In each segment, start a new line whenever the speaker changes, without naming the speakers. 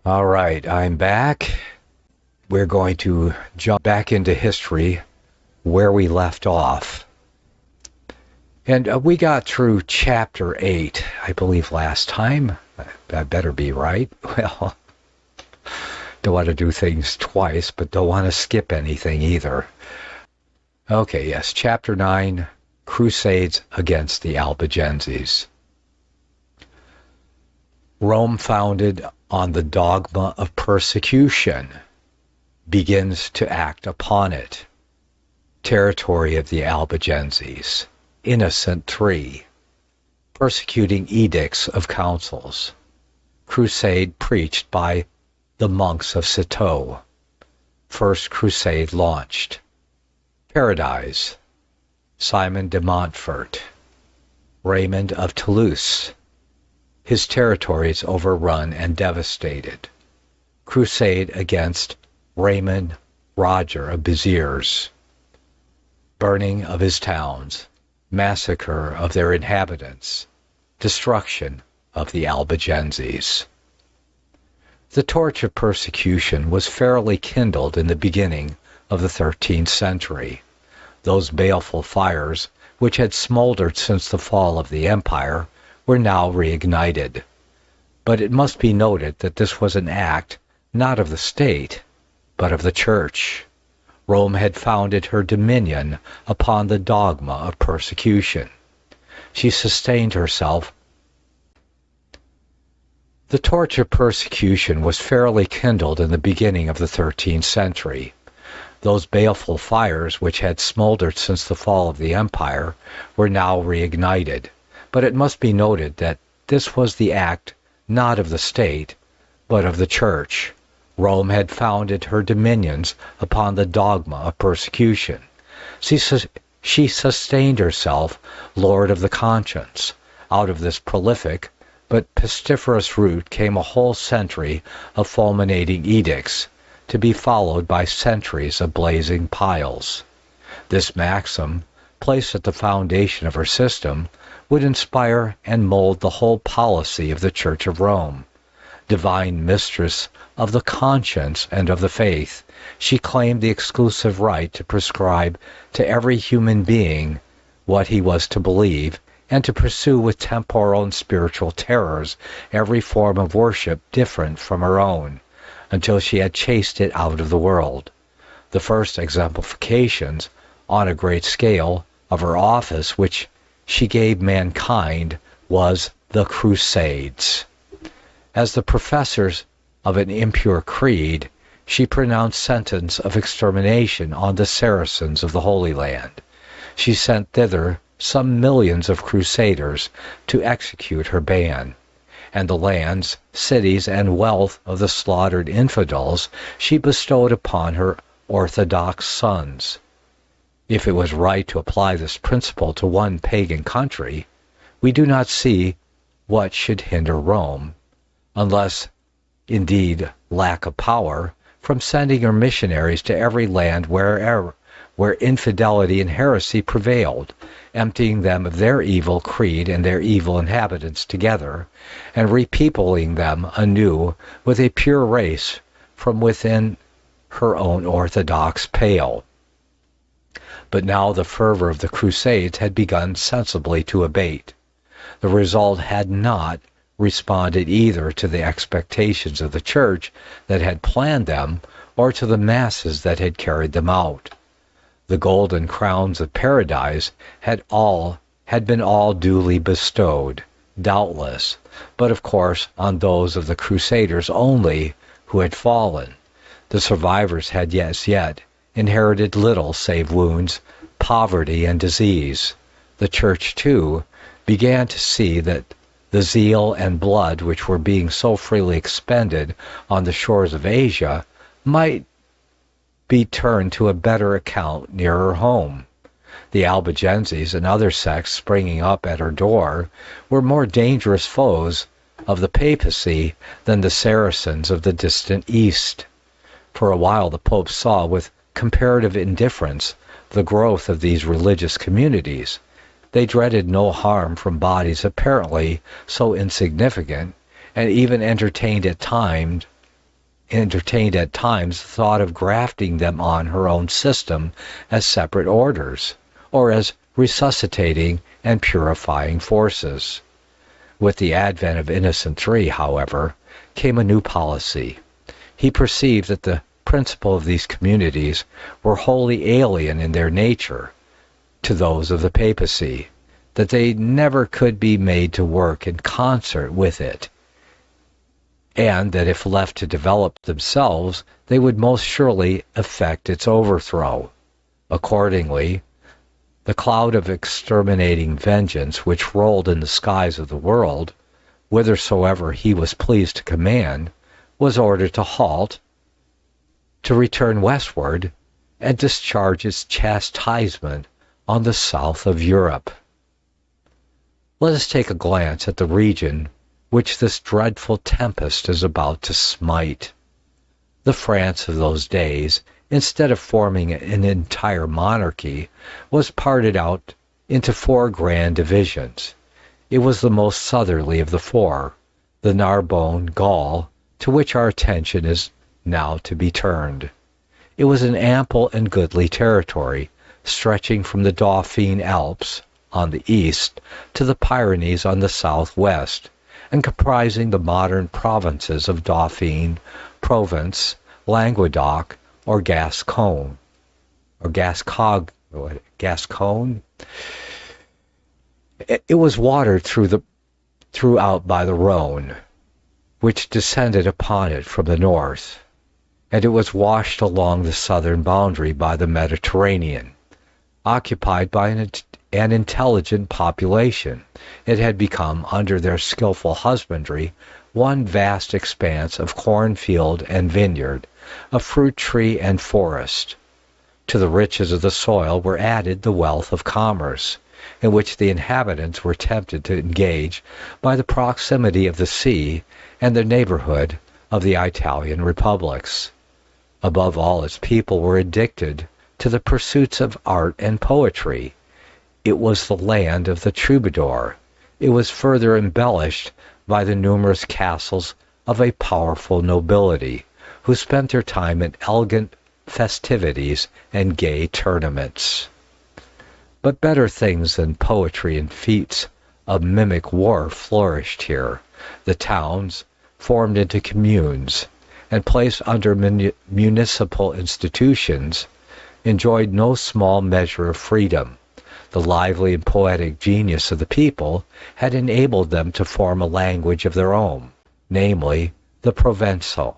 All right, I'm back. We're going to jump back into history where we left off. And we got through chapter 8, I believe, last time. I better be right. Well, don't want to do things twice, but don't want to skip anything either. Okay, yes, chapter 9, Crusades against the Albigenses. Rome, founded on the dogma of persecution, begins to act upon it. Territory of the Albigenses. Innocent III. Persecuting edicts of councils. Crusade preached by the monks of Citeaux. First crusade launched. Paradise. Simon de Montfort. Raymond of Toulouse. His territories overrun and devastated. Crusade against Raymond Roger of Béziers. Burning of his towns. Massacre of their inhabitants. Destruction of the Albigenses. The torch of persecution was fairly kindled in the beginning of the 13th century. Those baleful fires, which had smoldered since the fall of the empire, were now reignited. But it must be noted that this was an act not of the state, but of the Church. Rome had founded her dominion upon the dogma of persecution. She sustained herself. The torch of persecution was fairly kindled in the beginning of the 13th century. Those baleful fires, which had smoldered since the fall of the empire, were now reignited. But it must be noted that this was the act not of the state, but of the Church. Rome had founded her dominions upon the dogma of persecution. She sustained herself lord of the conscience. Out of this prolific but pestiferous root came a whole century of fulminating edicts, to be followed by centuries of blazing piles. This maxim, placed at the foundation of her system, would inspire and mold the whole policy of the Church of Rome. Divine mistress of the conscience and of the faith, she claimed the exclusive right to prescribe to every human being what he was to believe, and to pursue with temporal and spiritual terrors every form of worship different from her own, until she had chased it out of the world. The first exemplifications, on a great scale, of her office which she gave mankind was the Crusades. As the professors of an impure creed, she pronounced sentence of extermination on the Saracens of the Holy Land. She sent thither some millions of crusaders to execute her ban, and the lands, cities, and wealth of the slaughtered infidels she bestowed upon her orthodox sons. If it was right to apply this principle to one pagan country, we do not see what should hinder Rome, unless, indeed, lack of power, from sending her missionaries to every land where infidelity and heresy prevailed, emptying them of their evil creed and their evil inhabitants together, and repeopling them anew with a pure race from within her own orthodox pale. But now the fervor of the Crusades had begun sensibly to abate. The result had not responded either to the expectations of the Church that had planned them, or to the masses that had carried them out. The golden crowns of paradise had been all duly bestowed, doubtless, but of course on those of the Crusaders only who had fallen. The survivors had as yet inherited little save wounds, poverty, and disease. The Church, too, began to see that the zeal and blood which were being so freely expended on the shores of Asia might be turned to a better account nearer home. The Albigenses and other sects springing up at her door were more dangerous foes of the papacy than the Saracens of the distant East. For a while the Pope saw with comparative indifference the growth of these religious communities. They dreaded no harm from bodies apparently so insignificant, and even entertained at times entertained at times the thought of grafting them on her own system as separate orders, or as resuscitating and purifying forces. With the advent of Innocent III, however, came a new policy. He perceived that the principles of these communities were wholly alien in their nature to those of the papacy, that they never could be made to work in concert with it, and that if left to develop themselves, they would most surely effect its overthrow. Accordingly, the cloud of exterminating vengeance which rolled in the skies of the world, whithersoever he was pleased to command, was ordered to halt, to return westward, and discharge its chastisement on the south of Europe. Let us take a glance at the region which this dreadful tempest is about to smite. The France of those days, instead of forming an entire monarchy, was parted out into 4 grand divisions. It was the most southerly of the 4, the Narbonne Gaul, to which our attention is now to be turned. It was an ample and goodly territory, stretching from the Dauphine Alps on the east to the Pyrenees on the southwest, and comprising the modern provinces of Dauphine, Provence, Languedoc, or Gascon, Gascogne. It was watered throughout by the Rhone, which descended upon it from the north, and it was washed along the southern boundary by the Mediterranean. Occupied by an intelligent population, it had become, under their skillful husbandry, one vast expanse of cornfield and vineyard, of fruit tree and forest. To the riches of the soil were added the wealth of commerce, in which the inhabitants were tempted to engage by the proximity of the sea and the neighborhood of the Italian republics. Above all, its people were addicted to the pursuits of art and poetry. It was the land of the troubadour. It was further embellished by the numerous castles of a powerful nobility, who spent their time in elegant festivities and gay tournaments. But better things than poetry and feats of mimic war flourished here. The towns, formed into communes and placed under municipal institutions, enjoyed no small measure of freedom. The lively and poetic genius of the people had enabled them to form a language of their own, namely the Provençal.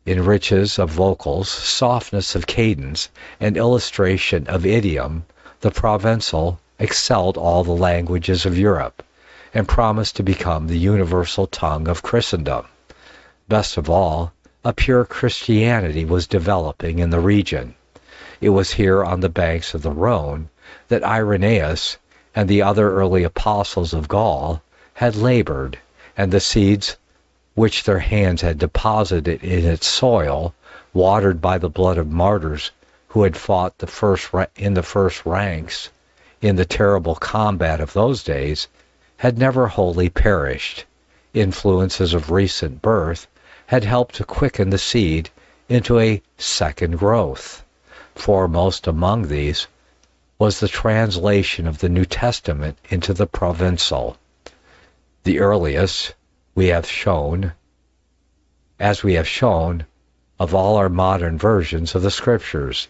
In riches of vocals, softness of cadence, and illustration of idiom, the Provençal excelled all the languages of Europe, and promised to become the universal tongue of Christendom. Best of all, a pure Christianity was developing in the region. It was here on the banks of the Rhone that Irenaeus and the other early apostles of Gaul had labored, and the seeds which their hands had deposited in its soil, watered by the blood of martyrs who had fought in the first ranks in the terrible combat of those days, had never wholly perished. Influences of recent birth had helped to quicken the seed into a second growth. Foremost among these was the translation of the New Testament into the Provençal. The earliest, as we have shown, of all our modern versions of the Scriptures.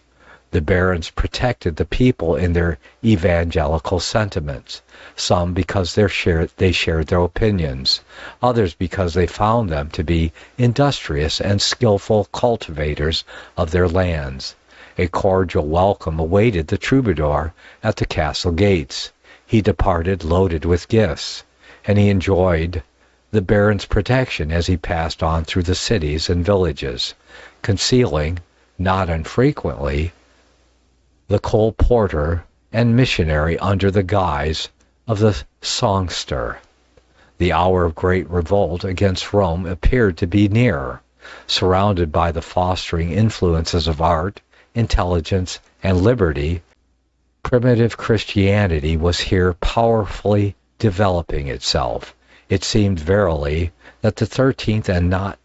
The barons protected the people in their evangelical sentiments, some because they shared their opinions, others because they found them to be industrious and skillful cultivators of their lands. A cordial welcome awaited the troubadour at the castle gates. He departed loaded with gifts, and he enjoyed the baron's protection as he passed on through the cities and villages, concealing, not unfrequently, the colporteur and missionary under the guise of the songster. The hour of great revolt against Rome appeared to be near. Surrounded by the fostering influences of art, intelligence, and liberty, primitive Christianity was here powerfully developing itself. It seemed verily that the 13th and not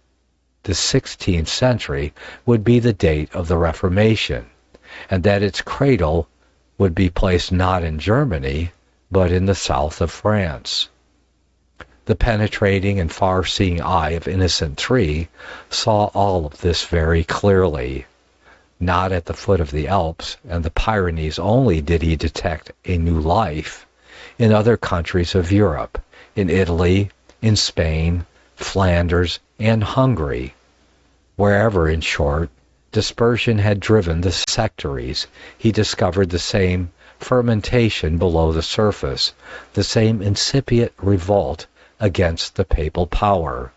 the 16th century would be the date of the Reformation, and that its cradle would be placed not in Germany, but in the south of France. The penetrating and far-seeing eye of Innocent III saw all of this very clearly. Not at the foot of the Alps and the Pyrenees only did he detect a new life. In other countries of Europe, in Italy, in Spain, Flanders, and Hungary, wherever, in short, dispersion had driven the sectaries, he discovered the same fermentation below the surface, the same incipient revolt against the papal power.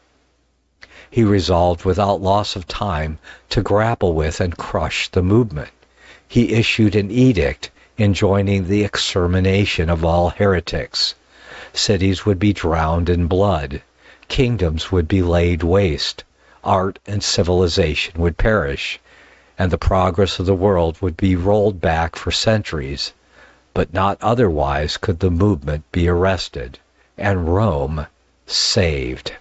He resolved without loss of time to grapple with and crush the movement. He issued an edict enjoining the extermination of all heretics. Cities would be drowned in blood. Kingdoms would be laid waste. Art and civilization would perish, and the progress of the world would be rolled back for centuries. But not otherwise could the movement be arrested, and Rome saved.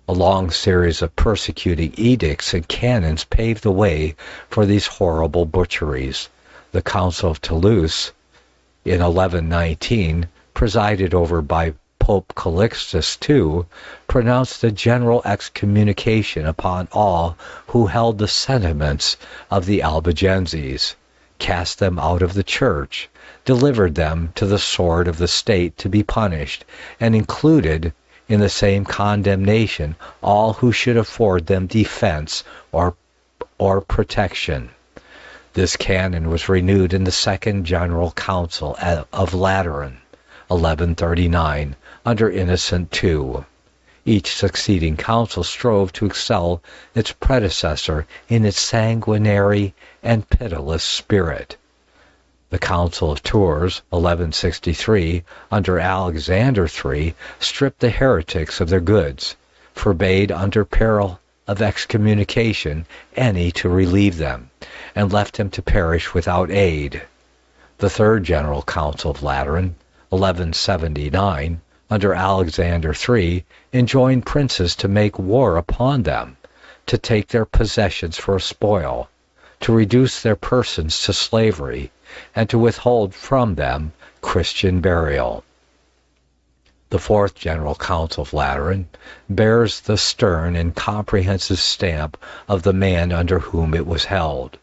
A long series of persecuting edicts and canons paved the way for these horrible butcheries. The Council of Toulouse, in 1119, presided over by Pope Calixtus II, pronounced a general excommunication upon all who held the sentiments of the Albigenses, cast them out of the church, delivered them to the sword of the state to be punished, and included in the same condemnation all who should afford them defense or protection. This canon was renewed in the Second General Council of Lateran, 1139, under Innocent II. Each succeeding council strove to excel its predecessor in its sanguinary and pitiless spirit. The Council of Tours, 1163, under Alexander III, stripped the heretics of their goods, forbade under peril of excommunication any to relieve them, and left them to perish without aid. The Third General Council of Lateran, 1179, under Alexander III, enjoined princes to make war upon them, to take their possessions for a spoil, to reduce their persons to slavery, and to withhold from them Christian burial. The Fourth General Council of Lateran bears the stern and comprehensive stamp of the man under whom it was held.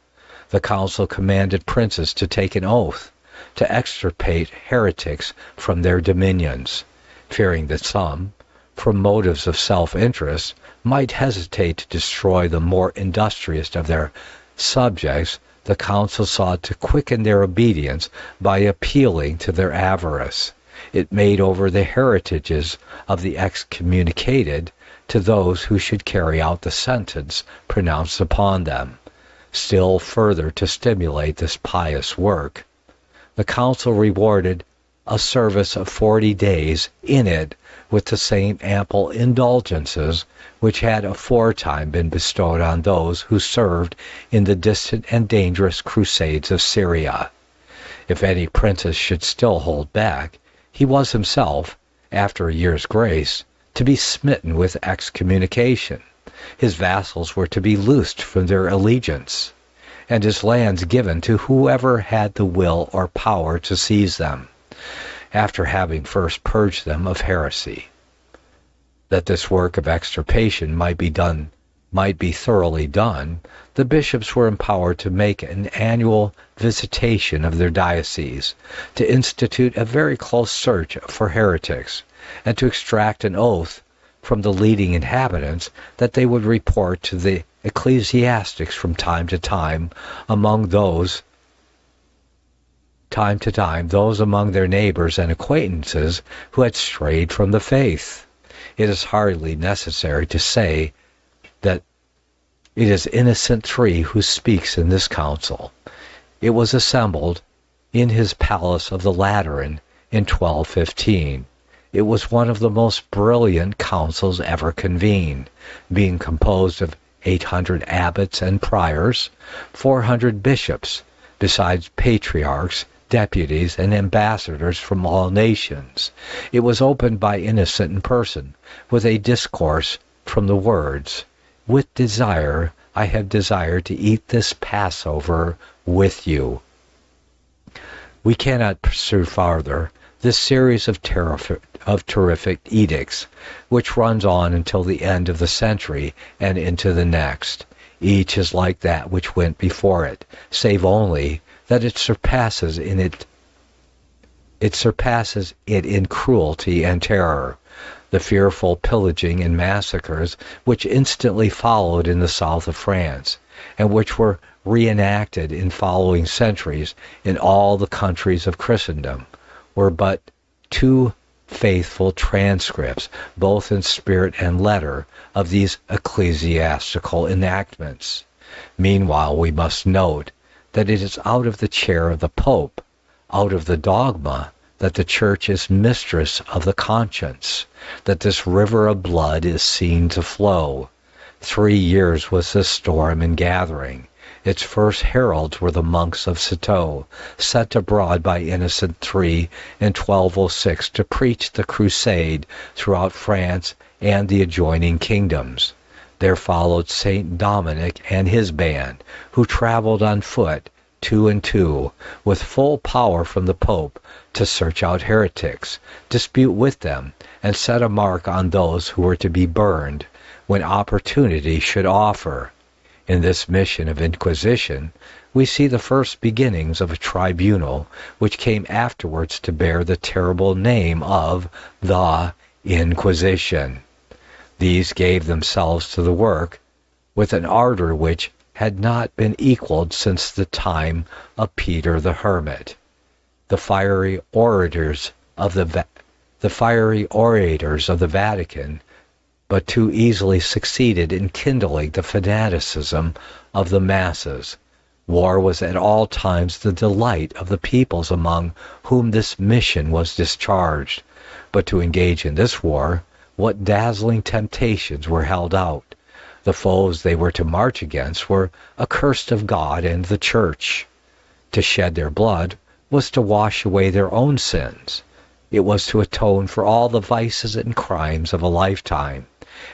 The council commanded princes to take an oath to extirpate heretics from their dominions, fearing that some, from motives of self-interest, might hesitate to destroy the more industrious of their subjects. The council sought to quicken their obedience by appealing to their avarice. It made over the heritages of the excommunicated to those who should carry out the sentence pronounced upon them. Still further to stimulate this pious work, the council rewarded a service of 40 days in it with the same ample indulgences which had aforetime been bestowed on those who served in the distant and dangerous Crusades of Syria. If any princes should still hold back, he was himself, after a year's grace, to be smitten with excommunication. His vassals were to be loosed from their allegiance, and his lands given to whoever had the will or power to seize them, after having first purged them of heresy. That this work of extirpation might be thoroughly done, the bishops were empowered to make an annual visitation of their dioceses, to institute a very close search for heretics, and to extract an oath from the leading inhabitants that they would report to the ecclesiastics from time to time those among their neighbors and acquaintances who had strayed from the faith. It is hardly necessary to say that it is Innocent III who speaks in this council. It was assembled in his palace of the Lateran in 1215. It was one of the most brilliant councils ever convened, being composed of 800 abbots and priors, 400 bishops, besides patriarchs, deputies, and ambassadors from all nations. It was opened by Innocent in person, with a discourse from the words, with desire I have desired to eat this Passover with you. We cannot pursue farther this series of terrific edicts, which runs on until the end of the century and into the next. Each is like that which went before it, save only that it surpasses it in cruelty and terror. The fearful pillaging and massacres which instantly followed in the south of France, and which were reenacted in following centuries in all the countries of Christendom, were but two faithful transcripts, both in spirit and letter, of these ecclesiastical enactments. Meanwhile, we must note that it is out of the chair of the Pope, out of the dogma, that the Church is mistress of the conscience, that this river of blood is seen to flow. 3 years was this storm in gathering. Its first heralds were the monks of Citeaux, sent abroad by Innocent III in 1206 to preach the Crusade throughout France and the adjoining kingdoms. There followed Saint Dominic and his band, who traveled on foot, 2 and 2, with full power from the Pope to search out heretics, dispute with them, and set a mark on those who were to be burned when opportunity should offer. In this mission of Inquisition, we see the first beginnings of a tribunal which came afterwards to bear the terrible name of the Inquisition. These gave themselves to the work with an ardor which had not been equaled since the time of Peter the Hermit. The fiery orators of the Vatican but too easily succeeded in kindling the fanaticism of the masses. War was at all times the delight of the peoples among whom this mission was discharged. But to engage in this war, what dazzling temptations were held out! The foes they were to march against were accursed of God and the Church. To shed their blood was to wash away their own sins. It was to atone for all the vices and crimes of a lifetime,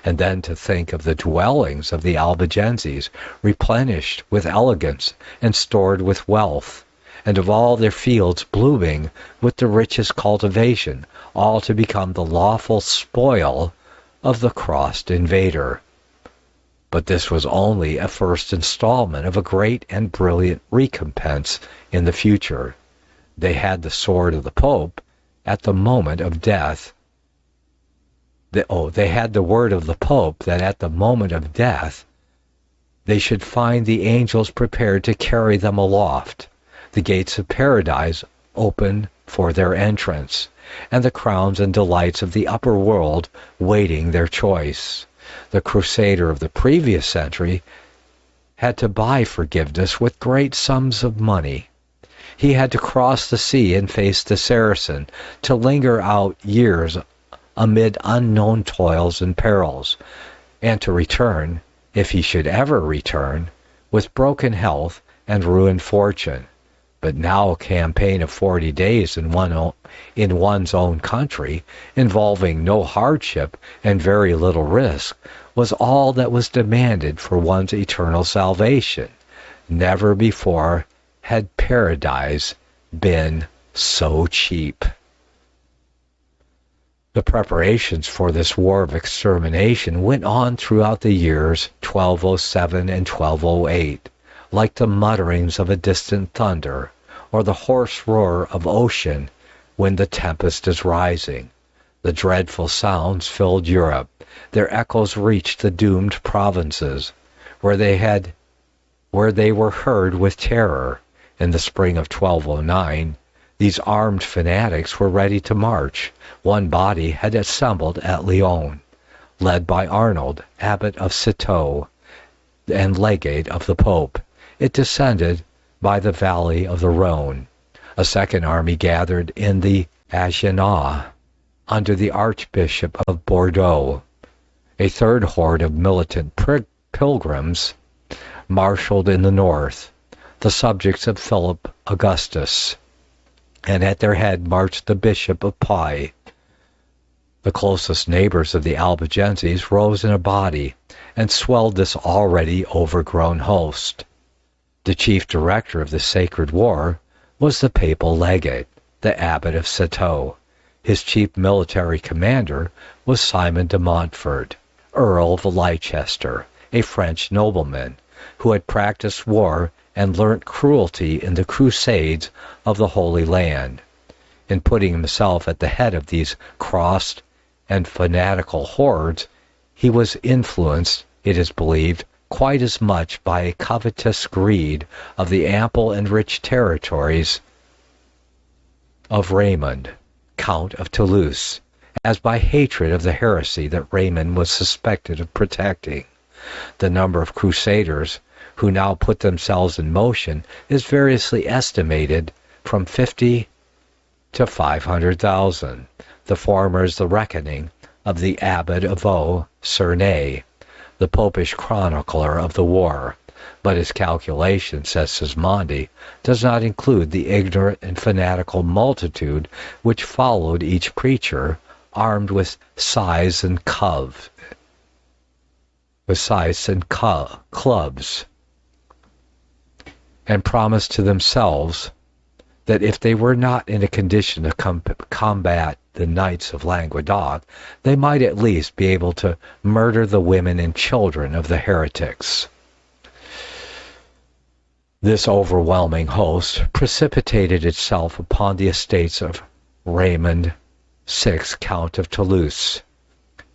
and then to think of the dwellings of the Albigenses replenished with elegance and stored with wealth, and of all their fields blooming with the richest cultivation, all to become the lawful spoil of the crossed invader. But this was only a first installment of a great and brilliant recompense in the future. They had the sword of the Pope at the moment of death. They had the word of the Pope that at the moment of death they should find the angels prepared to carry them aloft, the gates of paradise open for their entrance, and the crowns and delights of the upper world waiting their choice. The Crusader of the previous century had to buy forgiveness with great sums of money. He had to cross the sea and face the Saracen, to linger out years amid unknown toils and perils, and to return, if he should ever return, with broken health and ruined fortune. But now a campaign of 40 days in one's own country, involving no hardship and very little risk, was all that was demanded for one's eternal salvation. Never before had paradise been so cheap. The preparations for this war of extermination went on throughout the years 1207 and 1208, like the mutterings of a distant thunder, or the hoarse roar of ocean when the tempest is rising. The dreadful sounds filled Europe. Their echoes reached the doomed provinces, where they were heard with terror. In the spring of 1209, these armed fanatics were ready to march. One body had assembled at Lyon, led by Arnold, abbot of Citeaux and legate of the Pope. It descended by the valley of the Rhone. A second army gathered in the Agenais under the Archbishop of Bordeaux. A third horde of militant pilgrims marshaled in the north, the subjects of Philip Augustus, and at their head marched the Bishop of Pai. The closest neighbors of the Albigenses rose in a body and swelled this already overgrown host. The chief director of the sacred war was the papal legate, the abbot of Citeaux. His chief military commander was Simon de Montfort, Earl of Leicester, a French nobleman who had practiced war and learnt cruelty in the Crusades of the Holy Land. In putting himself at the head of these crossed and fanatical hordes, he was influenced, it is believed, quite as much by a covetous greed of the ample and rich territories of Raymond, Count of Toulouse, as by hatred of the heresy that Raymond was suspected of protecting. The number of crusaders who now put themselves in motion is variously estimated from 50 to 500,000. The former is the reckoning of the abbot of Cernay, the popish chronicler of the war, but his calculation, says Sismondi, does not include the ignorant and fanatical multitude which followed each preacher, armed with scythes and clubs, and promised to themselves that if they were not in a condition to combat the knights of Languedoc, they might at least be able to murder the women and children of the heretics. This overwhelming host precipitated itself upon the estates of Raymond VI, Count of Toulouse.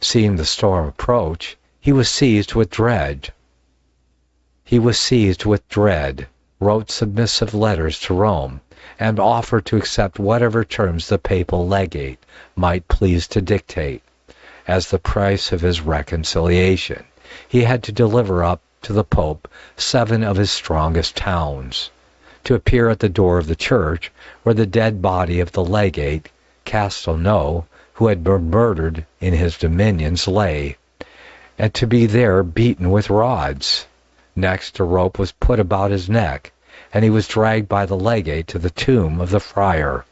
Seeing the storm approach, he was seized with dread, wrote submissive letters to Rome, and offered to accept whatever terms the papal legate might please to dictate. As the price of his reconciliation, he had to deliver up to the Pope 7 of his strongest towns, to appear at the door of the church where the dead body of the legate, Castelnau, who had been murdered in his dominions, lay, and to be there beaten with rods. Next, a rope was put about his neck, and he was dragged by the legate to the tomb of the friar,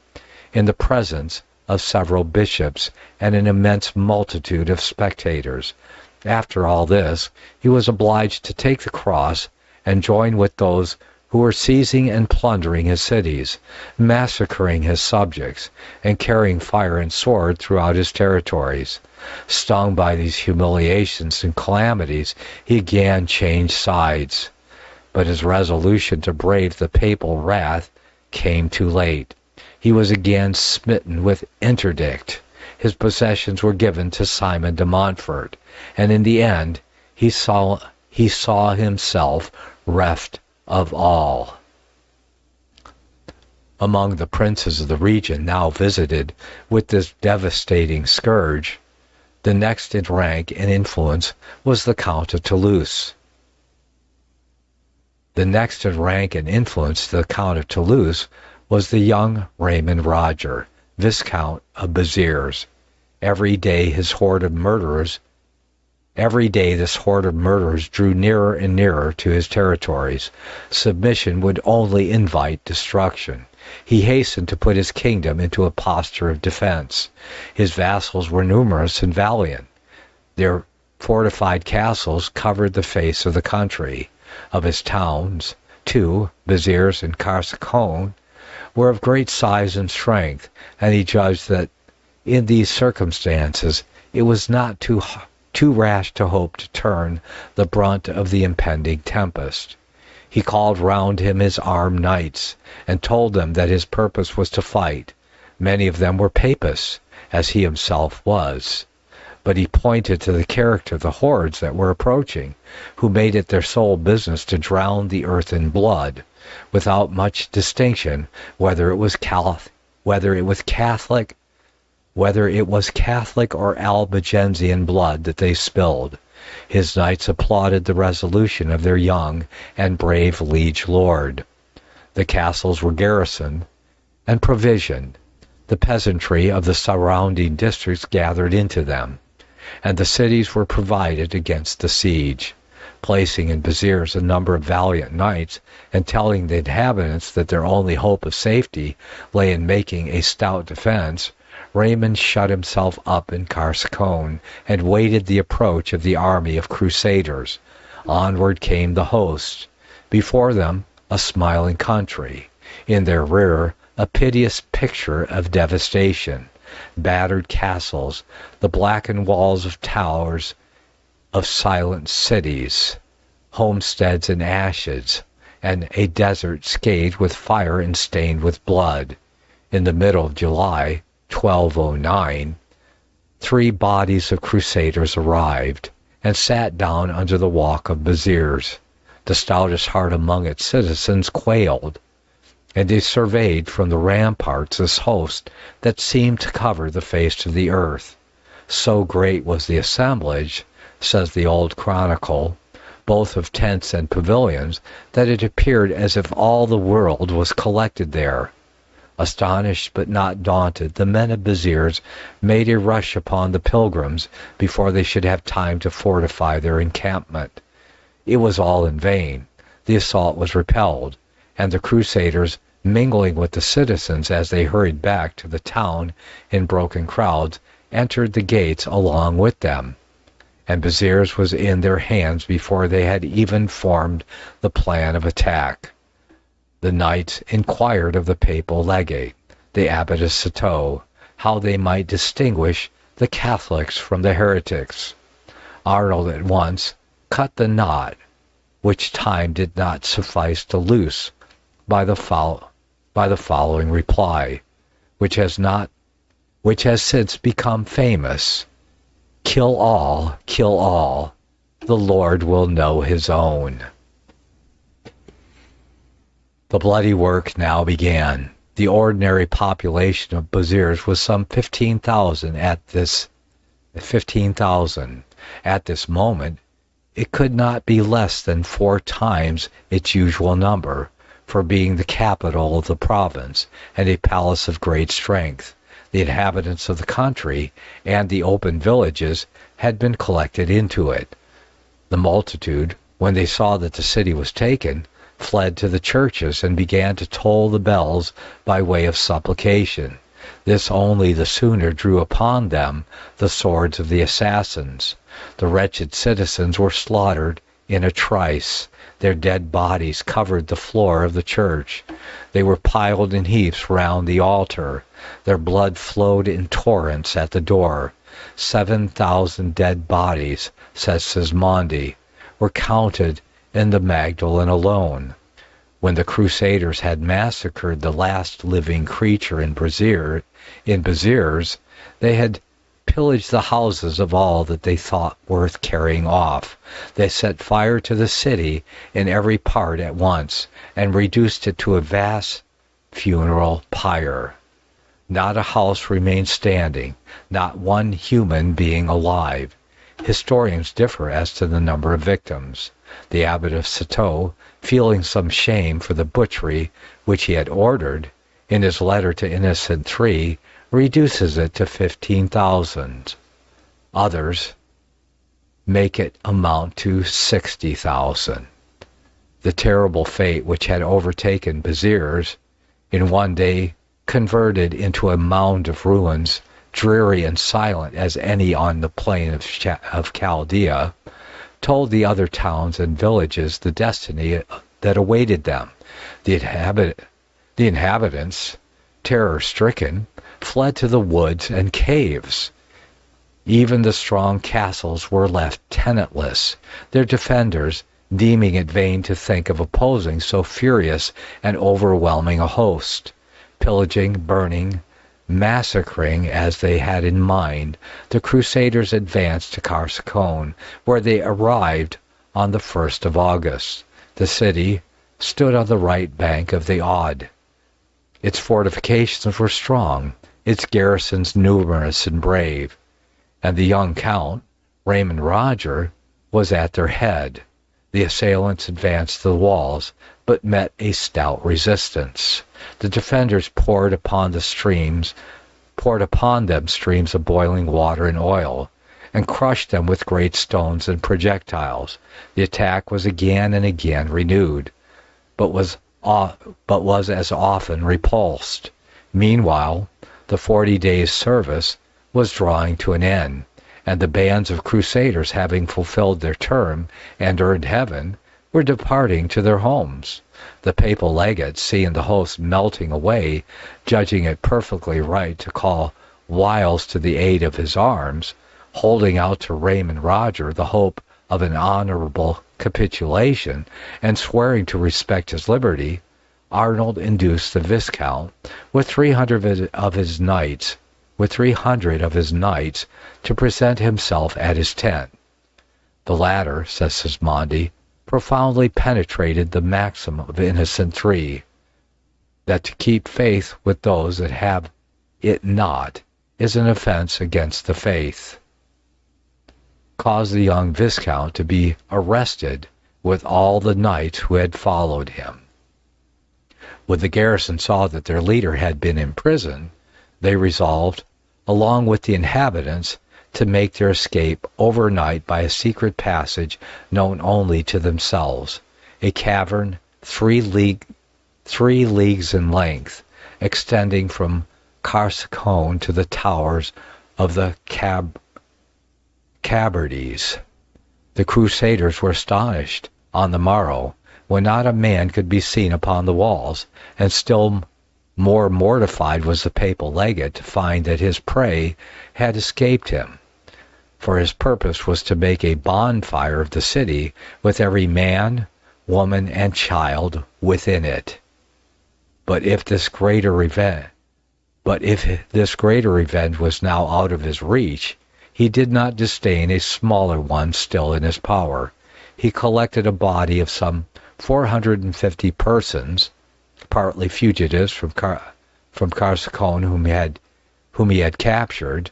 in the presence of several bishops and an immense multitude of spectators. After all this, he was obliged to take the cross and join with those who were seizing and plundering his cities, massacring his subjects, and carrying fire and sword throughout his territories. Stung by these humiliations and calamities, he again changed sides. But his resolution to brave the papal wrath came too late. He was again smitten with interdict. His possessions were given to Simon de Montfort, and in the end he saw himself reft of all. Among the princes of the region now visited with this devastating scourge, the next in rank and influence was the Count of Toulouse. The next in rank and influence to the Count of Toulouse was the young Raymond Roger, Viscount of Béziers. Every day this horde of murderers drew nearer and nearer to his territories. Submission would only invite destruction. He hastened to put his kingdom into a posture of defense. His vassals were numerous and valiant. Their fortified castles covered the face of the country. Of his towns, 2, Béziers and Carcassonne, were of great size and strength, and he judged that in these circumstances it was not too rash to hope to turn the brunt of the impending tempest. He called round him his armed knights, and told them that his purpose was to fight. Many of them were papists, as he himself was. But he pointed to the character of the hordes that were approaching, who made it their sole business to drown the earth in blood, without much distinction whether it was Catholic or Albigensian blood that they spilled. His knights applauded the resolution of their young and brave liege lord. The castles were garrisoned and provisioned. The peasantry of the surrounding districts gathered into them, and the cities were provided against the siege. Placing in Béziers a number of valiant knights, and telling the inhabitants that their only hope of safety lay in making a stout defense, Raymond shut himself up in Carsicone and waited the approach of the army of crusaders. Onward came the host. Before them, a smiling country. In their rear, a piteous picture of devastation. Battered castles, the blackened walls of towers of silent cities, homesteads in ashes, and a desert scathed with fire and stained with blood. In the middle of July, 1209, 3 bodies of crusaders arrived and sat down under the walk of Beziers. The stoutest heart among its citizens quailed, and they surveyed from the ramparts this host that seemed to cover the face of the earth. So great was the assemblage, says the old chronicle, both of tents and pavilions, that it appeared as if all the world was collected there. Astonished but not daunted, the men of Beziers made a rush upon the pilgrims before they should have time to fortify their encampment. It was all in vain. The assault was repelled, and the crusaders, mingling with the citizens as they hurried back to the town in broken crowds, entered the gates along with them, and Beziers was in their hands before they had even formed the plan of attack. The knights inquired of the papal legate, the abbot of Citeaux, how they might distinguish the Catholics from the heretics. Arnold at once cut the knot, which time did not suffice to loose, by the following reply, which has since become famous: "Kill all, the Lord will know his own." The bloody work now began. The ordinary population of Beziers was some 15,000 at this moment. It could not be less than 4 times its usual number, for being the capital of the province and a palace of great strength, the inhabitants of the country and the open villages had been collected into it. The multitude, when they saw that the city was taken, fled to the churches and began to toll the bells by way of supplication. This only the sooner drew upon them the swords of the assassins. The wretched citizens were slaughtered in a trice. Their dead bodies covered the floor of the church. They were piled in heaps round the altar. Their blood flowed in torrents at the door. 7,000 dead bodies, says Sismondi, were counted in the Magdalene alone. When the Crusaders had massacred the last living creature in Beziers, they had pillaged the houses of all that they thought worth carrying off. They set fire to the city in every part at once, and reduced it to a vast funeral pyre. Not a house remained standing, not one human being alive. Historians differ as to the number of victims. The abbot of Citeaux, feeling some shame for the butchery which he had ordered, in his letter to Innocent III, reduces it to 15,000. Others make it amount to 60,000. The terrible fate which had overtaken Beziers, in one day converted into a mound of ruins, dreary and silent as any on the plain of Chaldea, told the other towns and villages the destiny that awaited them. The inhabitants, terror-stricken, fled to the woods and caves. Even the strong castles were left tenantless, their defenders deeming it vain to think of opposing so furious and overwhelming a host. Pillaging, burning, massacring as they had in mind, the Crusaders advanced to Carsicone, where they arrived on the 1st of August. The city stood on the right bank of the Aude. Its fortifications were strong, its garrisons numerous and brave, and the young Count, Raymond Roger, was at their head. The assailants advanced to the walls, but met a stout resistance. The defenders poured upon them streams of boiling water and oil, and crushed them with great stones and projectiles. The attack was again and again renewed, but was as often repulsed. Meanwhile, The 40 days' service was drawing to an end, and the bands of crusaders, having fulfilled their term and earned heaven, were departing to their homes. The papal legates, seeing the host melting away, judging it perfectly right to call Wyles to the aid of his arms, holding out to Raymond Roger the hope of an honorable capitulation, and swearing to respect his liberty, Arnold induced the Viscount, with 300 of his knights, to present himself at his tent. The latter, says Sismondi, profoundly penetrated the maxim of Innocent III, that to keep faith with those that have it not is an offense against the faith, caused the young Viscount to be arrested with all the knights who had followed him. When the garrison saw that their leader had been imprisoned, they resolved, along with the inhabitants, to make their escape overnight by a secret passage known only to themselves, a cavern 3 leagues in length, extending from Carsicone to the towers of the Cabardes. The crusaders were astonished on the morrow, when not a man could be seen upon the walls, and still more mortified was the papal legate to find that his prey had escaped him, for his purpose was to make a bonfire of the city, with every man, woman, and child within it. But if this greater event was now out of his reach, he did not disdain a smaller one still in his power. He collected a body of some 450 persons, partly fugitives from Carsicone whom he had captured,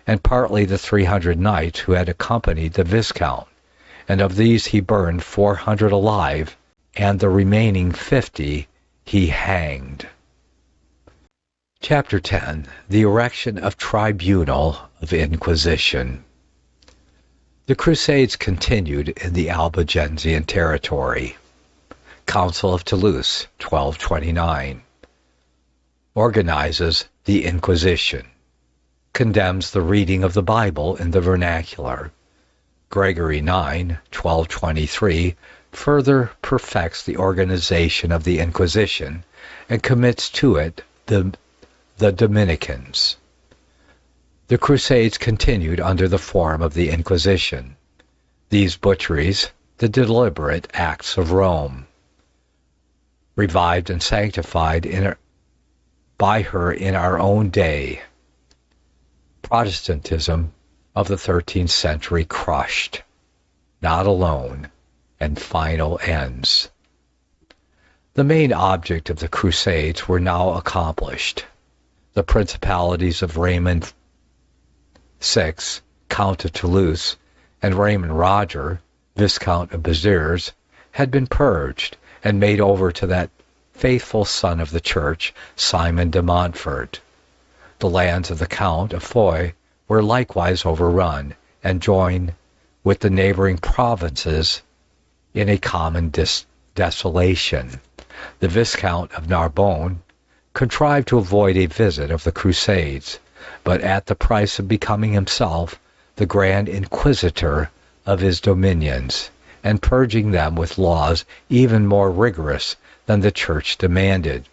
and partly the 300 knights who had accompanied the Viscount, and of these he burned 400 alive, and the remaining 50 he hanged. Chapter 10. The Erection of Tribunal of Inquisition. The Crusades continued in the Albigensian territory. Council of Toulouse, 1229. Organizes the Inquisition. Condemns the reading of the Bible in the vernacular. Gregory IX, 1223, further perfects the organization of the Inquisition and commits to it the Dominicans. The Crusades continued under the form of the Inquisition. These butcheries, the deliberate acts of Rome, revived and sanctified by her in our own day. Protestantism of the 13th century crushed, not alone, and final ends. The main object of the Crusades were now accomplished. The principalities of Raymond VI, Count of Toulouse, and Raymond Roger, Viscount of Béziers, had been purged and made over to that faithful son of the Church, Simon de Montfort. The lands of the Count of Foix were likewise overrun and joined with the neighboring provinces in a common desolation. The Viscount of Narbonne contrived to avoid a visit of the Crusades, but at the price of becoming himself the Grand Inquisitor of his dominions, and purging them with laws even more rigorous than the Church demanded.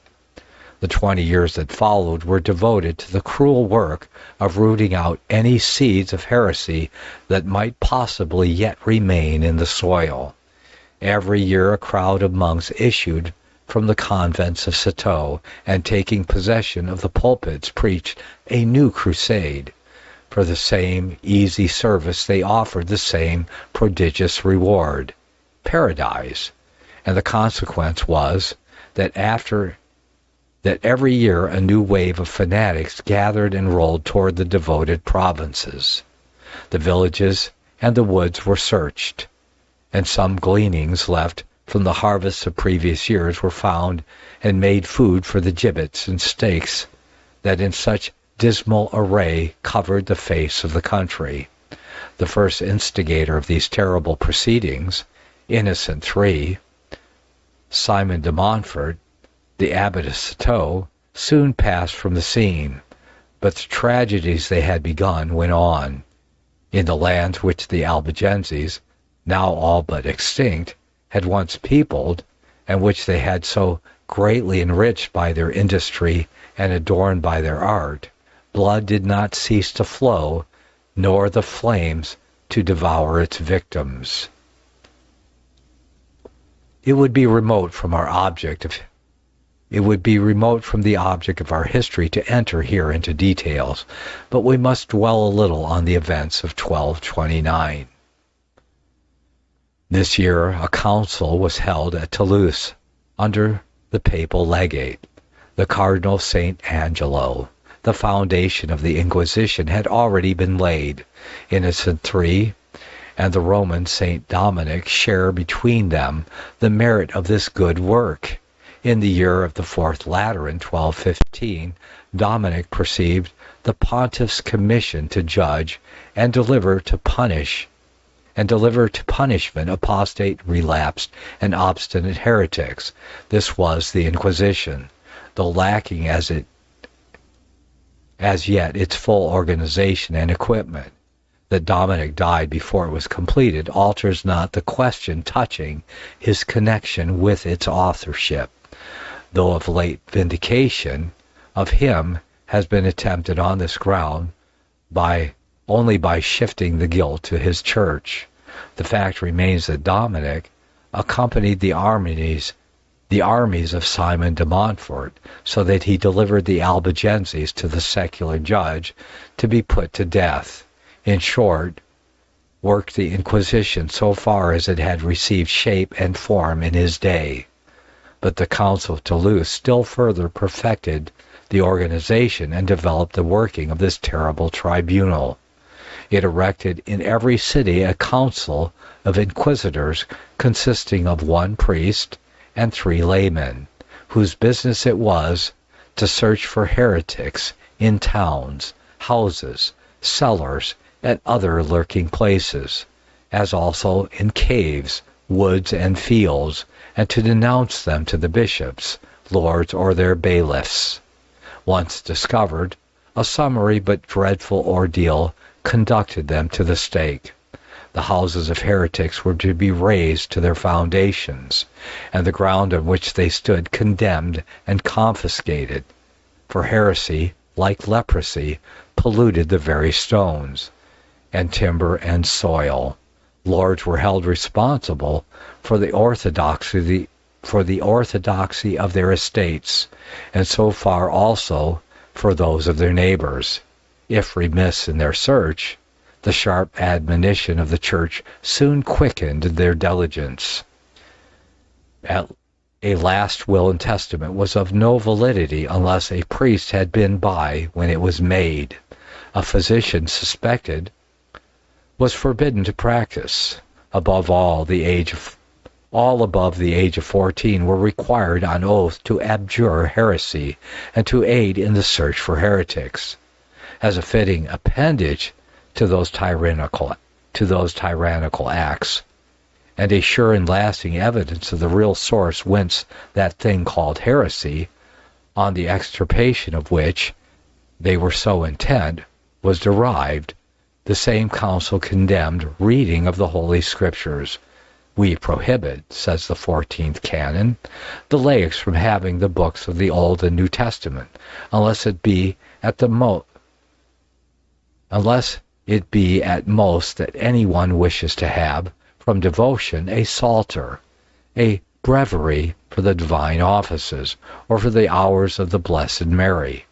The 20 years that followed were devoted to the cruel work of rooting out any seeds of heresy that might possibly yet remain in the soil. Every year a crowd of monks issued from the convents of Citeaux, and taking possession of the pulpits preached a new crusade. For the same easy service they offered the same prodigious reward, paradise, and the consequence was that every year a new wave of fanatics gathered and rolled toward the devoted provinces. The villages and the woods were searched, and some gleanings left from the harvests of previous years were found and made food for the gibbets and stakes that in such dismal array covered the face of the country. The first instigator of these terrible proceedings, Innocent III, Simon de Montfort, the abbot of Citeaux, soon passed from the scene, But the tragedies they had begun went on. In the lands which the Albigenses, now all but extinct, had once peopled, and which they had so greatly enriched by their industry and adorned by their art, blood did not cease to flow, nor the flames to devour its victims. It would be remote from the object of our history to enter here into details, but we must dwell a little on the events of 1229. This year a council was held at Toulouse under the papal legate, the Cardinal St. Angelo. The foundation of the Inquisition had already been laid. Innocent III and the Roman St. Dominic share between them the merit of this good work. In the year of the Fourth Lateran, 1215, Dominic perceived the pontiff's commission to judge and deliver to punishment apostate, relapsed, and obstinate heretics. This was the Inquisition, though lacking as yet its full organization and equipment. That Dominic died before it was completed alters not the question touching his connection with its authorship, though of late vindication of him has been attempted on this ground only by shifting the guilt to his church. The fact remains that Dominic accompanied the armies of Simon de Montfort, so that he delivered the Albigenses to the secular judge to be put to death. In short, worked the Inquisition so far as it had received shape and form in his day. But the Council of Toulouse still further perfected the organization and developed the working of this terrible tribunal. It erected in every city a council of inquisitors consisting of one priest and 3 laymen, whose business it was to search for heretics in towns, houses, cellars, and other lurking places, as also in caves, woods, and fields, and to denounce them to the bishops, lords, or their bailiffs. Once discovered, a summary but dreadful ordeal conducted them to the stake. The houses of heretics were to be razed to their foundations, and the ground on which they stood condemned and confiscated, for heresy, like leprosy, polluted the very stones, and timber and soil. Lords were held responsible for the orthodoxy of their estates, and so far also for those of their neighbors. If remiss in their search, the sharp admonition of the Church soon quickened their diligence. A last will and testament was of no validity unless a priest had been by when it was made. A physician suspected was forbidden to practice. All above the age of 14 were required on oath to abjure heresy and to aid in the search for heretics. As a fitting appendage to those tyrannical acts, and a sure and lasting evidence of the real source whence that thing called heresy, on the extirpation of which they were so intent, was derived, the same council condemned reading of the Holy Scriptures. We prohibit, says the 14th canon, the laics from having the books of the Old and New Testament, unless it be at most that anyone wishes to have, from devotion, a psalter, a breviary for the divine offices, or for the hours of the Blessed Mary.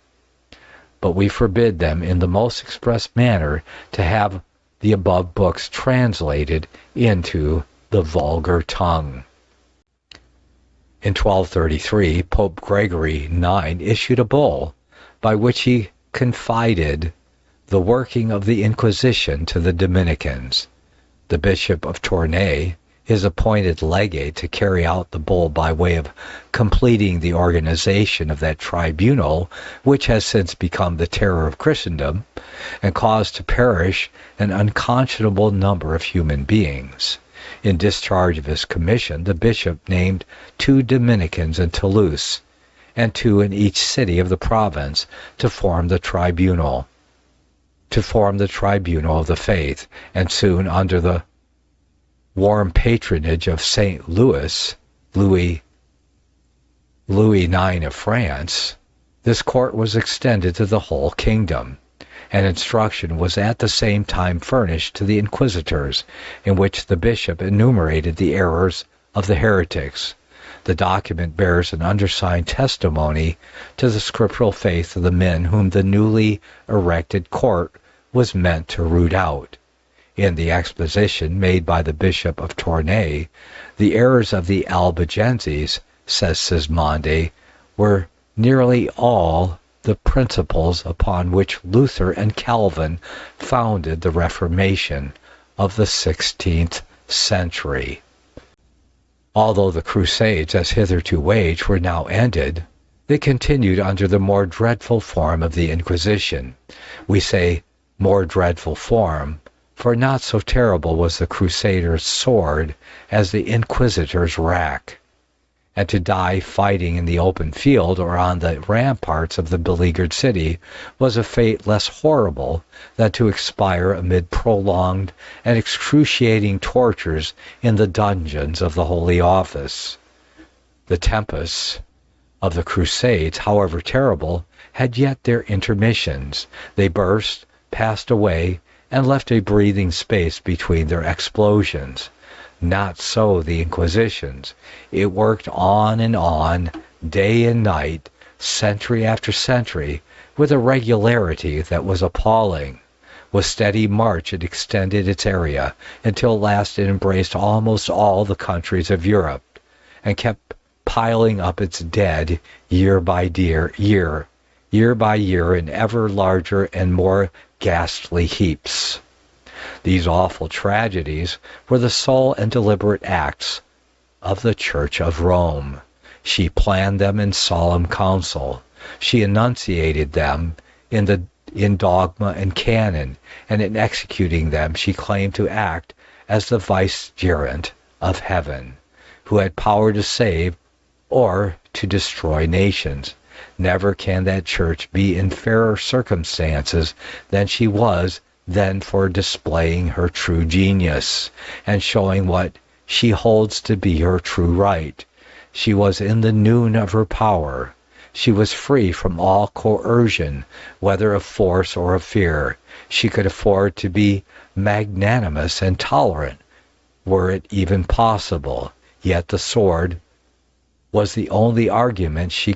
But we forbid them in the most express manner to have the above books translated into the vulgar tongue. In 1233, Pope Gregory IX issued a bull by which he confided the working of the Inquisition to the Dominicans. The Bishop of Tournai, his appointed legate to carry out the bull by way of completing the organization of that tribunal, which has since become the terror of Christendom, and caused to perish an unconscionable number of human beings. In discharge of his commission, the bishop named 2 Dominicans in Toulouse, and 2 in each city of the province to form the Tribunal of the faith, and soon under the warm patronage of St. Louis IX of France, this court was extended to the whole kingdom, and instruction was at the same time furnished to the inquisitors, in which the bishop enumerated the errors of the heretics. The document bears an undersigned testimony to the scriptural faith of the men whom the newly erected court was meant to root out. In the exposition made by the Bishop of Tournai, the errors of the Albigenses, says Sismondi, were nearly all the principles upon which Luther and Calvin founded the Reformation of the 16th century. Although the Crusades as hitherto waged were now ended, they continued under the more dreadful form of the Inquisition. We say more dreadful form, for not so terrible was the Crusaders' sword as the Inquisitor's rack. And to die fighting in the open field or on the ramparts of the beleaguered city was a fate less horrible than to expire amid prolonged and excruciating tortures in the dungeons of the Holy Office. The tempests of the Crusades, however terrible, had yet their intermissions. They burst, passed away, and left a breathing space between their explosions. Not so the Inquisitions. It worked on, day and night, century after century, with a regularity that was appalling. With steady march it extended its area until at last it embraced almost all the countries of Europe, and kept piling up its dead year by year in ever larger and more ghastly heaps. These awful tragedies were the sole and deliberate acts of the Church of Rome. She planned them in solemn council. She enunciated them in dogma and canon, and in executing them she claimed to act as the vicegerent of heaven, who had power to save or to destroy nations. Never can that church be in fairer circumstances than she was then for displaying her true genius, and showing what she holds to be her true right. She was in the noon of her power. She was free from all coercion, whether of force or of fear. She could afford to be magnanimous and tolerant, were it even possible. Yet the sword was the only argument she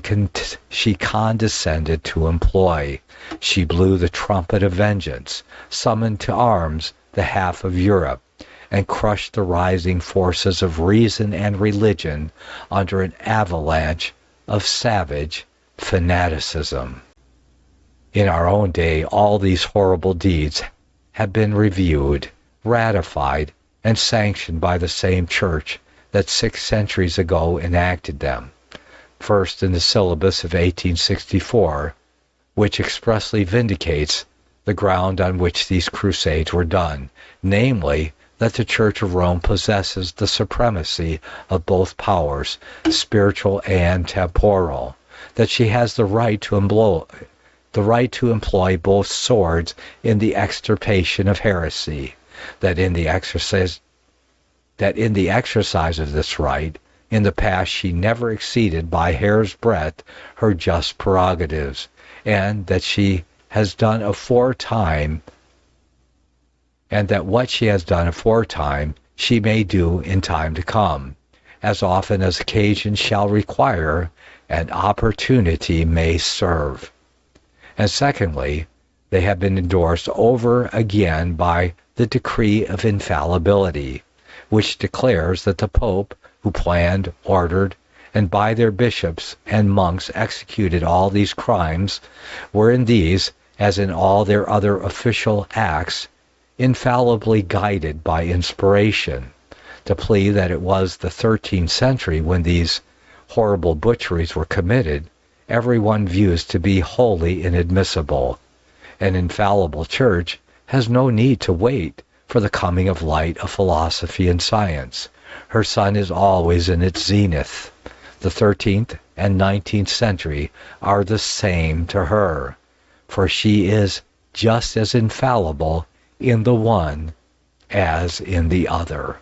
condescended to employ. She blew the trumpet of vengeance, summoned to arms the half of Europe, and crushed the rising forces of reason and religion under an avalanche of savage fanaticism. In our own day, all these horrible deeds have been reviewed, ratified, and sanctioned by the same church that 6 centuries ago enacted them. First, in the syllabus of 1864, which expressly vindicates the ground on which these crusades were done, namely, that the Church of Rome possesses the supremacy of both powers, spiritual and temporal, that she has the right to employ both swords in the extirpation of heresy, that in the exercise of this right, in the past she never exceeded by hair's breadth her just prerogatives, and that she has done aforetime, and that what she has done aforetime she may do in time to come, as often as occasion shall require and opportunity may serve. And secondly, they have been endorsed over again by the decree of infallibility, which declares that the Pope, who planned, ordered, and by their bishops and monks executed all these crimes, were in these, as in all their other official acts, infallibly guided by inspiration. To plea that it was the 13th century when these horrible butcheries were committed, everyone views to be wholly inadmissible. An infallible church has no need to wait for the coming of light of philosophy and science. Her sun is always in its zenith. The 13th and 19th century are the same to her, for she is just as infallible in the one as in the other.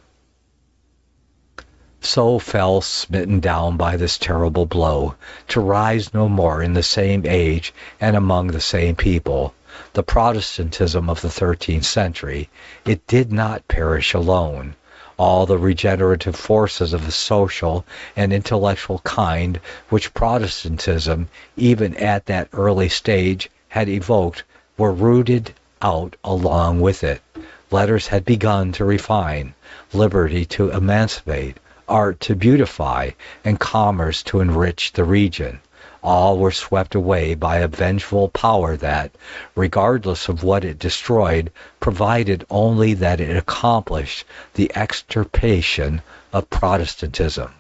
So fell, smitten down by this terrible blow, to rise no more in the same age and among the same people, the Protestantism of the 13th century. It did not perish alone. All the regenerative forces of the social and intellectual kind which Protestantism, even at that early stage, had evoked, were rooted out along with it. Letters had begun to refine, liberty to emancipate, art to beautify, and commerce to enrich the region. All were swept away by a vengeful power that, regardless of what it destroyed, provided only that it accomplished the extirpation of Protestantism.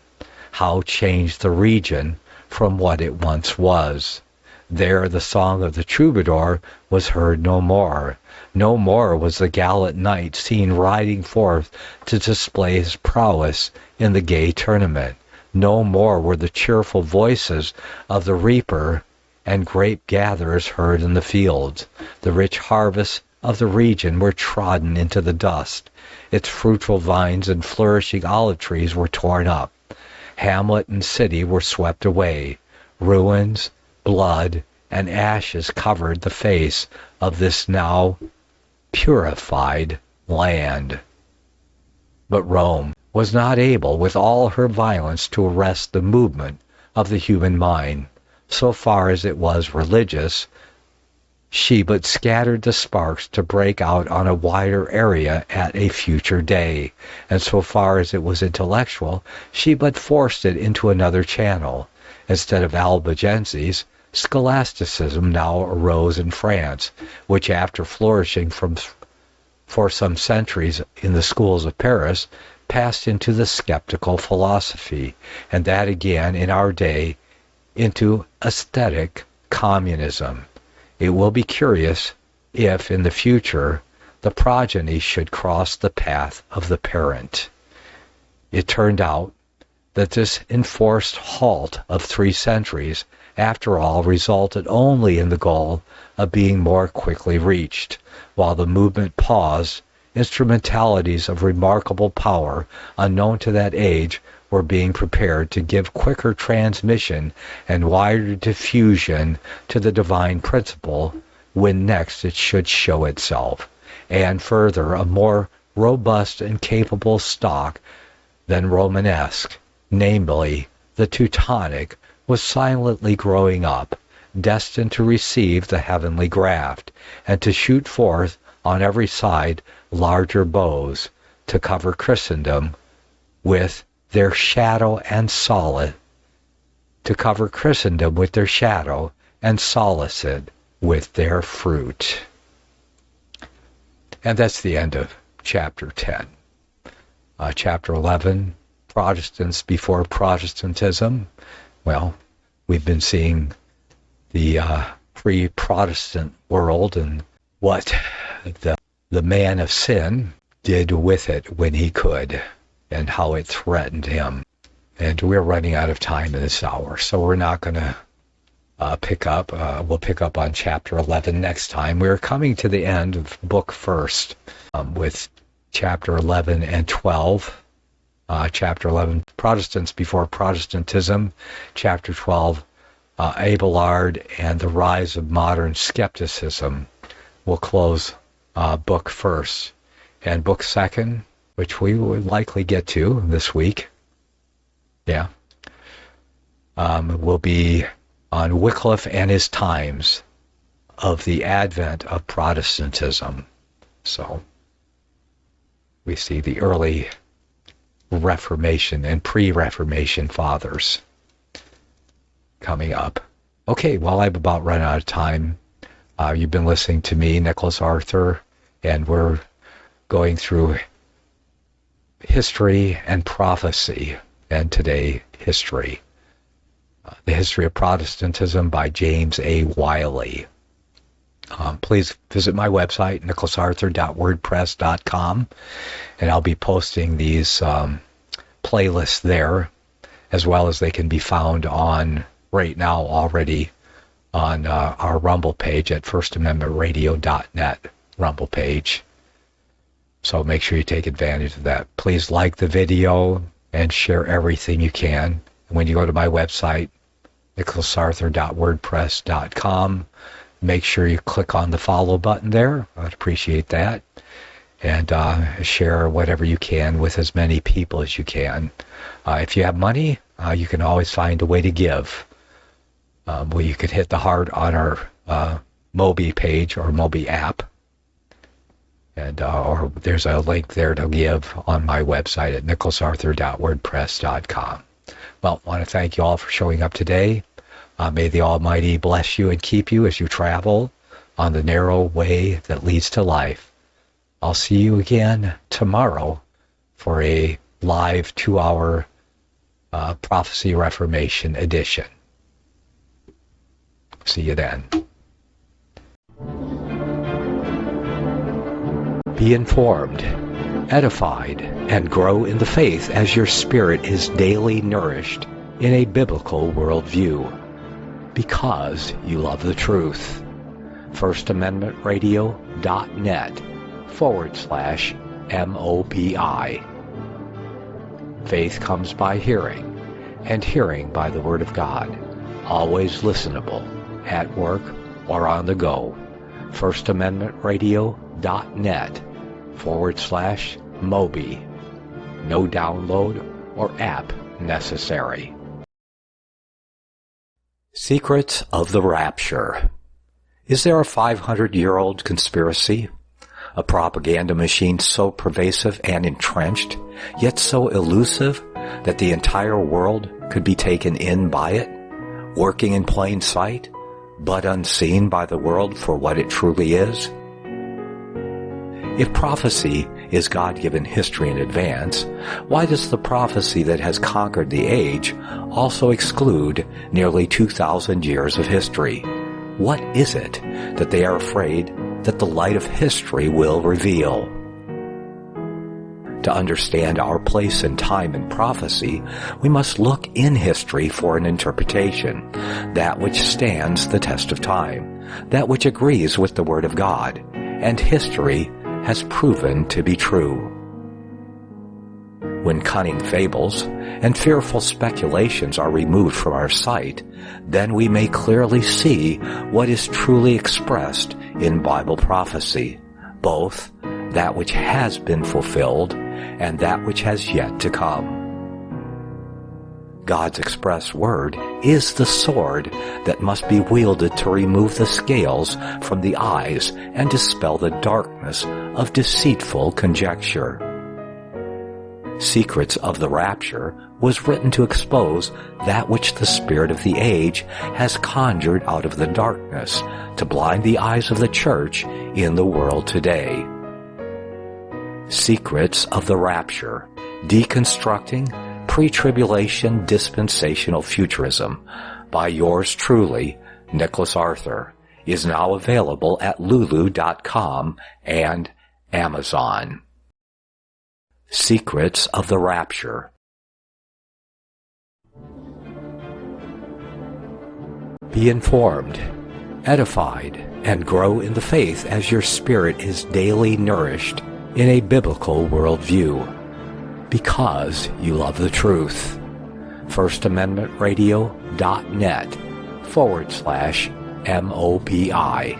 How changed the region from what it once was. There the song of the troubadour was heard no more. No more was the gallant knight seen riding forth to display his prowess in the gay tournament. No more were the cheerful voices of the reaper and grape gatherers heard in the fields. The rich harvests of the region were trodden into the dust. Its fruitful vines and flourishing olive trees were torn up. Hamlet and city were swept away. Ruins, blood, and ashes covered the face of this now purified land. But Rome was not able, with all her violence, to arrest the movement of the human mind. So far as it was religious, she but scattered the sparks to break out on a wider area at a future day, and so far as it was intellectual, she but forced it into another channel. Instead of Albigenses, scholasticism now arose in France, which, after flourishing for some centuries in the schools of Paris, passed into the skeptical philosophy, and that again in our day into aesthetic communism. It will be curious if, in the future, the progeny should cross the path of the parent. It turned out that this enforced halt of 3 centuries, after all, resulted only in the goal of being more quickly reached. While the movement paused, instrumentalities of remarkable power, unknown to that age, were being prepared to give quicker transmission and wider diffusion to the divine principle when next it should show itself. And further, a more robust and capable stock than Romanesque, namely the Teutonic, was silently growing up, destined to receive the heavenly graft, and to shoot forth on every side larger bows, to cover Christendom with their shadow and solace, and solace it with their fruit. And that's the end of chapter 10. Chapter 11, Protestants before Protestantism. Well, we've been seeing the pre-Protestant world and what the man of sin did with it when he could, and how it threatened him. And we're running out of time in this hour, so we're not going to pick up. We'll pick up on chapter 11 next time. We're coming to the end of book first with chapter 11 and 12. Chapter 11, Protestants before Protestantism. Chapter 12, Abelard and the rise of modern skepticism. We'll close book first. And book second, which we will likely get to this week, will be on Wycliffe and his times of the advent of Protestantism. So we see the early Reformation and pre-Reformation fathers coming up. Okay, well, I've about run out of time. You've been listening to me, Nicklas Arthur, and we're going through history and prophecy, and today, history. The History of Protestantism by James A. Wylie. Please visit my website, nicklasarthur.wordpress.com, and I'll be posting these playlists there. as well as they can be found on, right now already, on our Rumble page at firstamendmentradio.net Rumble page. So make sure you take advantage of that. Please like the video and share everything you can. And when you go to my website, nicklasarthur.wordpress.com, make sure you click on the follow button there. I'd appreciate that. And share whatever you can with as many people as you can. If you have money, you can always find a way to give. Well, you could hit the heart on our Mobi page or Mobi app. And or there's a link there to give on my website at nicklasarthur.wordpress.com. Well, I want to thank you all for showing up today. May the Almighty bless you and keep you as you travel on the narrow way that leads to life. I'll see you again tomorrow for a live 2-hour Prophecy Reformation edition. See you then. Be informed, edified, and grow in the faith as your spirit is daily nourished in a biblical worldview, because you love the truth. firstamendmentradio.net/MOBI. Faith comes by hearing, and hearing by the Word of God. Always listenable, at work or on the go. firstamendmentradio.net/MOBI. No download or app necessary. Secrets of the Rapture. Is there a 500-year-old conspiracy? A propaganda machine so pervasive and entrenched, yet so elusive that the entire world could be taken in by it, working in plain sight, but unseen by the world for what it truly is? If prophecy is God-given history in advance, why does the prophecy that has conquered the age also exclude nearly 2,000 years of history? What is it that they are afraid that the light of history will reveal? To understand our place in time and prophecy, we must look in history for an interpretation, that which stands the test of time, that which agrees with the Word of God, and history has proven to be true. When cunning fables and fearful speculations are removed from our sight, then we may clearly see what is truly expressed in Bible prophecy, both that which has been fulfilled and that which has yet to come. God's express word is the sword that must be wielded to remove the scales from the eyes and dispel the darkness of deceitful conjecture. Secrets of the Rapture was written to expose that which the spirit of the age has conjured out of the darkness to blind the eyes of the church in the world today. Secrets of the Rapture, Deconstructing Pre-Tribulation Dispensational Futurism by yours truly, Nicklas Arthur, is now available at lulu.com and Amazon. Secrets of the Rapture. Be informed, edified, and grow in the faith as your spirit is daily nourished in a biblical worldview, because you love the truth. firstamendmentradio.net/MOBI.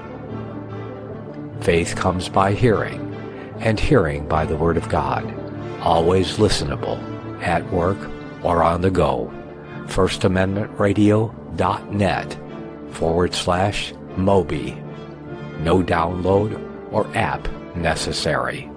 Faith comes by hearing, and hearing by the Word of God. Always listenable, at work or on the go. firstamendmentradio.net/MOBI. No download or app necessary.